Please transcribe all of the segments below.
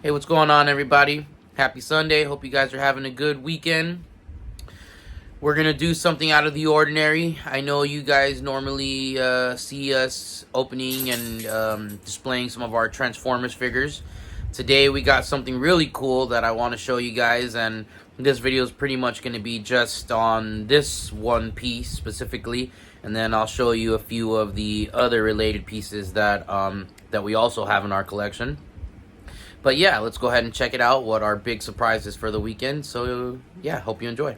Hey, what's going on, everybody? Happy Sunday. Hope you guys are having a good weekend. We're going to do something out of the ordinary. I know you guys normally see us opening and displaying some of our Transformers figures. Today, we got something really cool that I want to show you guys, and this video is pretty much going to be just on this one piece specifically, and then I'll show you a few of the other related pieces that we also have in our collection. But yeah, let's go ahead and check it out, what our big surprise is for the weekend. So yeah, hope you enjoy.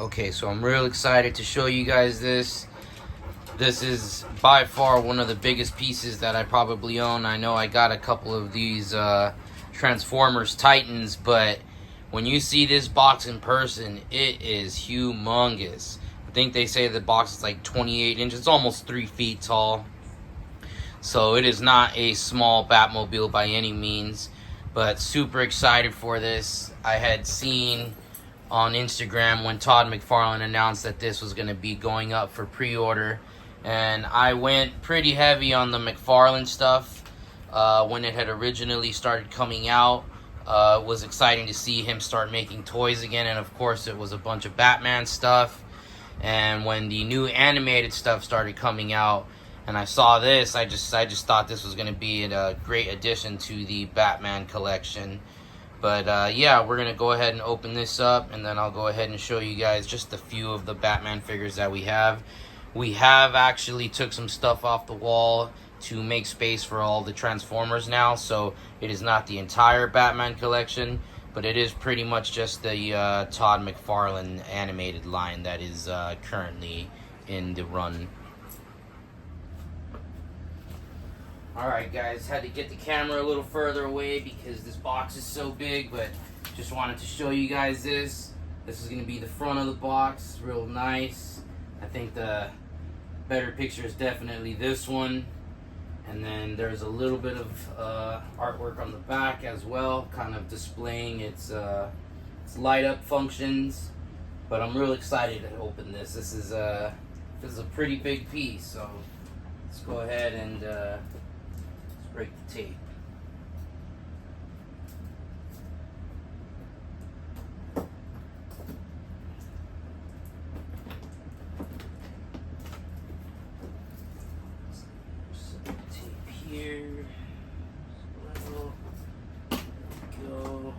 Okay, so I'm real excited to show you guys this. This is by far one of the biggest pieces that I probably own. I know I got a couple of these Transformers Titans, but when you see this box in person, it is humongous. I think they say the box is like 28 inches. It's almost 3 feet tall. So it is not a small Batmobile by any means, but super excited for this. I had seen on Instagram when Todd McFarlane announced that this was going to be going up for pre-order, and I went pretty heavy on the McFarlane stuff when it had originally started coming out. It was exciting to see him start making toys again, and of course it was a bunch of Batman stuff. And when the new animated stuff started coming out and I saw this, I just thought this was going to be a great addition to the Batman collection. But yeah, we're going to go ahead and open this up, and then I'll go ahead and show you guys just a few of the Batman figures that we have. We have actually took some stuff off the wall to make space for all the Transformers now, so it is not the entire Batman collection, but it is pretty much just the Todd McFarlane animated line that is currently in the run. Alright guys, had to get the camera a little further away because this box is so big, but just wanted to show you guys this. This is going to be the front of the box, real nice. I think the better picture is definitely this one. And then there's a little bit of artwork on the back as well, kind of displaying its light up functions. But I'm real excited to open this. This is a pretty big piece, so let's go ahead and break the tape. Set the tape here. Well, there we go.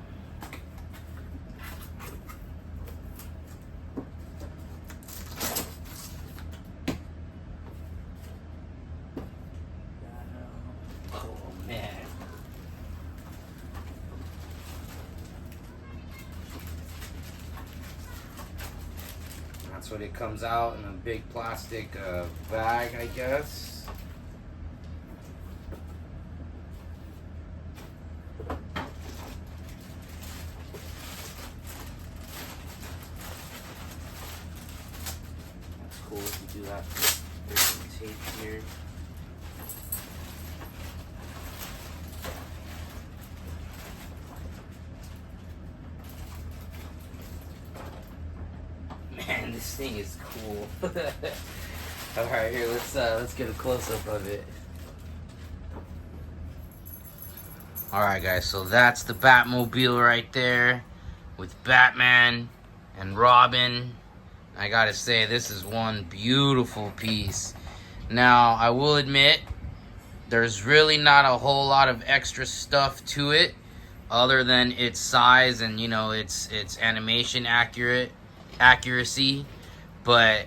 That's what it comes out in, a big plastic bag, I guess. That's cool. We do have to break the tape here. Man, this thing is cool. Alright, here, let's get a close-up of it. Alright guys, so that's the Batmobile right there with Batman and Robin. I gotta say, this is one beautiful piece. Now, I will admit, there's really not a whole lot of extra stuff to it other than its size and, you know, its animation accuracy, but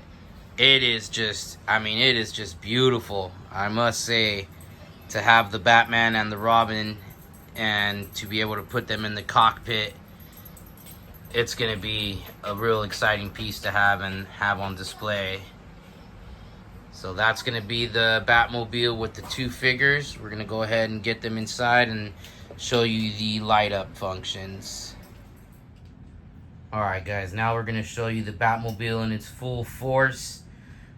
it is just, I mean, it is just beautiful. I must say, to have the Batman and the Robin and to be able to put them in the cockpit, it's gonna be a real exciting piece to have and have on display. So that's gonna be the Batmobile with the two figures. We're gonna go ahead and get them inside and show you the light up functions. Alright guys, now we're going to show you the Batmobile in its full force.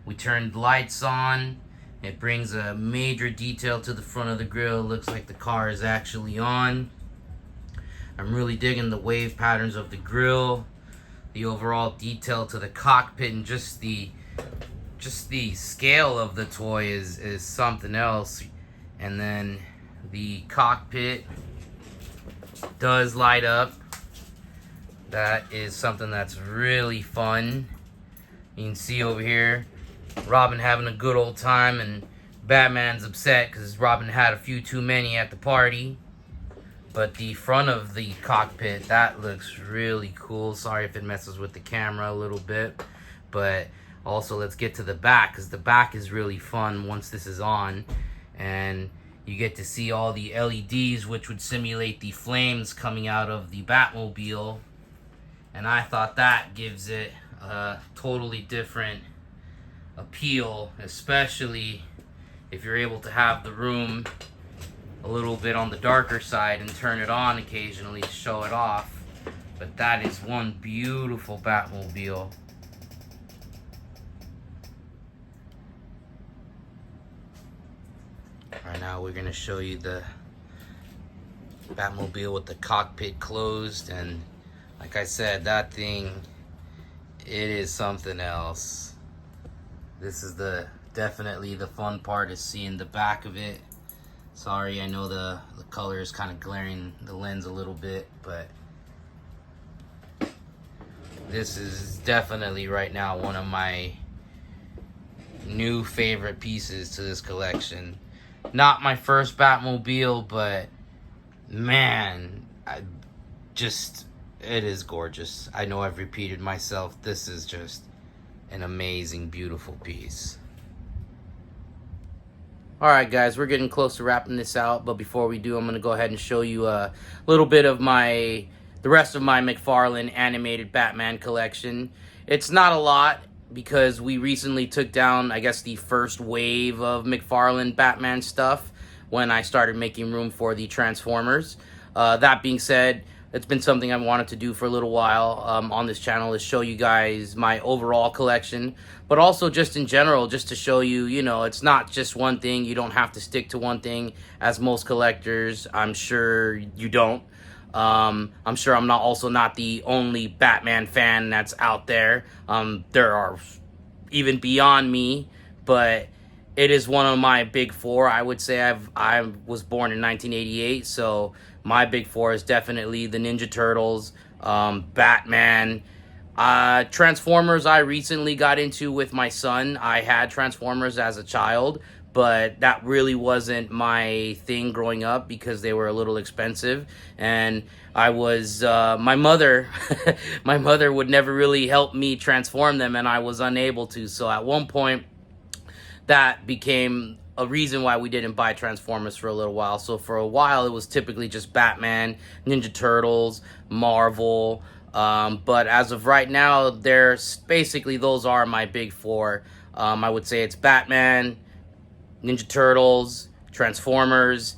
We turned lights on It brings a major detail to the front of the grill. It looks like the car is actually on. I'm really digging the wave patterns of the grill, the overall detail to the cockpit, and just the scale of the toy is something else. And then the cockpit does light up. That is something that's really fun. You can see over here Robin having a good old time, and Batman's upset because Robin had a few too many at the party. But the front of the cockpit, that looks really cool. Sorry if it messes with the camera a little bit. But also, let's get to the back, because the back is really fun once this is on. And you get to see all the LEDs, which would simulate the flames coming out of the Batmobile. And I thought that gives it a totally different appeal, especially if you're able to have the room a little bit on the darker side and turn it on occasionally to show it off. But that is one beautiful Batmobile. Right now we're going to show you the Batmobile with the cockpit closed, and like I said, that thing, it is something else. This is definitely the fun part, is seeing the back of it. Sorry, I know the color is kind of glaring the lens a little bit, but this is definitely right now one of my new favorite pieces to this collection. Not my first Batmobile, but man, it is gorgeous. I know I've repeated myself. This is just an amazing, beautiful piece. Alright guys, we're getting close to wrapping this out, but before we do, I'm going to go ahead and show you a little bit of the rest of my McFarlane animated Batman collection. It's not a lot, because we recently took down, I guess, the first wave of McFarlane Batman stuff when I started making room for the Transformers. That being said, it's been something I've wanted to do for a little while on this channel, is show you guys my overall collection, but also just in general, just to show you, it's not just one thing. You don't have to stick to one thing, as most collectors, I'm sure you don't. I'm sure I'm also not the only Batman fan that's out there. There are even beyond me, but it is one of my big four. I would say I was born in 1988, so my big four is definitely the Ninja Turtles, Batman, Transformers. I recently got into with my son. I had Transformers as a child, but that really wasn't my thing growing up because they were a little expensive, and I was my mother my mother would never really help me transform them, and I was unable to. So at one point, that became a reason why we didn't buy Transformers for a little while. So for a while, it was typically just Batman, Ninja Turtles, Marvel. But as of right now, basically those are my big four. I would say it's Batman, Ninja Turtles, Transformers.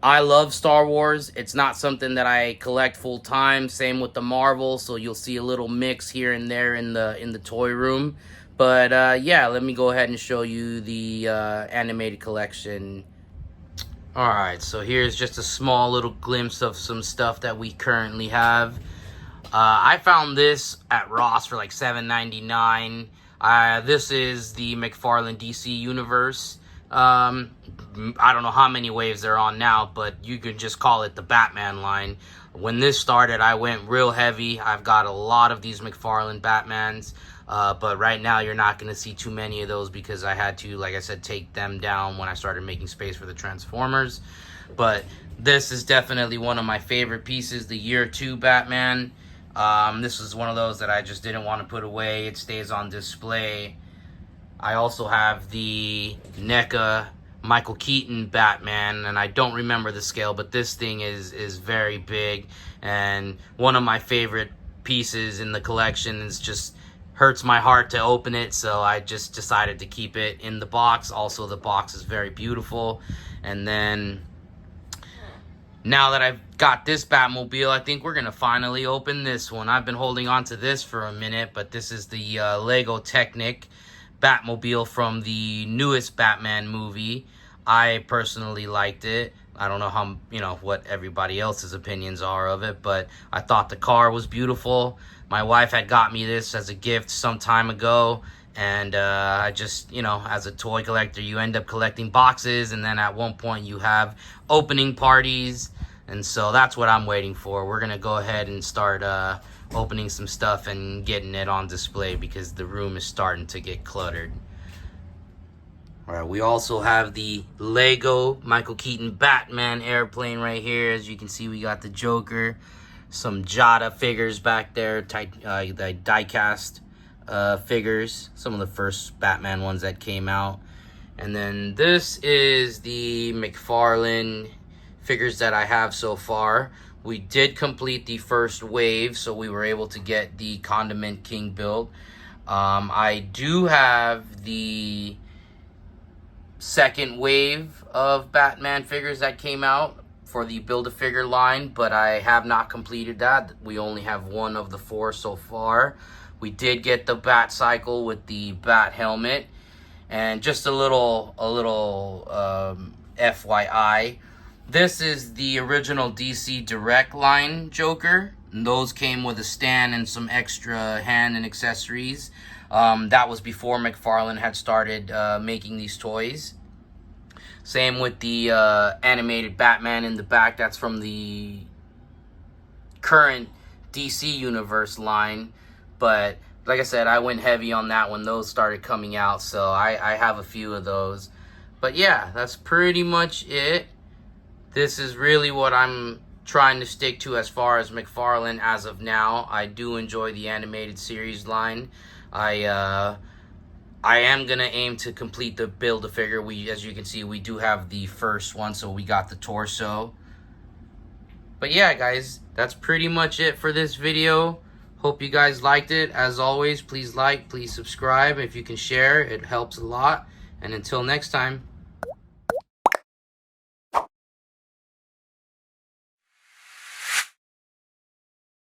I love Star Wars. It's not something that I collect full time. Same with the Marvel. So you'll see a little mix here and there in the toy room. But yeah, let me go ahead and show you the animated collection. Alright, so here's just a small little glimpse of some stuff that we currently have. I found this at Ross for like $7.99. This is the McFarlane DC Universe. I don't know how many waves they're on now, but you could just call it the Batman line. When this started, I went real heavy. I've got a lot of these McFarlane Batmans. But right now, you're not going to see too many of those because I had to, like I said, take them down when I started making space for the Transformers. But this is definitely one of my favorite pieces, the Year 2 Batman. This is one of those that I just didn't want to put away. It stays on display. I also have the NECA Michael Keaton Batman, and I don't remember the scale, but this thing is very big. And one of my favorite pieces in the collection. Is just hurts my heart to open it, so I just decided to keep it in the box. Also, the box is very beautiful. And then now that I've got this Batmobile, I think we're gonna finally open this one. I've been holding on to this for a minute, but this is the Lego Technic Batmobile from the newest Batman movie. I personally liked it. I don't know how, what everybody else's opinions are of it, but I thought the car was beautiful. My wife had got me this as a gift some time ago, and I just, as a toy collector, you end up collecting boxes, and then at one point you have opening parties, and so that's what I'm waiting for. We're going to go ahead and start opening some stuff and getting it on display because the room is starting to get cluttered. Alright, we also have the Lego Michael Keaton Batman airplane right here. As you can see, we got the Joker, some Jada figures back there, the die-cast figures, some of the first Batman ones that came out. And then this is the McFarlane figures that I have so far. We did complete the first wave, so we were able to get the Condiment King build. I do have the second wave of Batman figures that came out for the Build-A-Figure line, but I have not completed that. We only have one of the 4 so far. We did get the Bat Cycle with the Bat helmet, and just a little FYI, this is the original DC Direct line Joker. And those came with a stand and some extra hand and accessories. That was before McFarlane had started making these toys. Same with the animated Batman in the back. That's from the current DC Universe line. But like I said, I went heavy on that when those started coming out. So I have a few of those. But yeah, that's pretty much it. This is really what I'm trying to stick to as far as McFarlane as of now. I do enjoy the animated series line. I am going to aim to complete the Build-A-Figure. As you can see, we do have the first one, so we got the torso. But yeah, guys, that's pretty much it for this video. Hope you guys liked it. As always, please like, please subscribe. If you can share, it helps a lot. And until next time.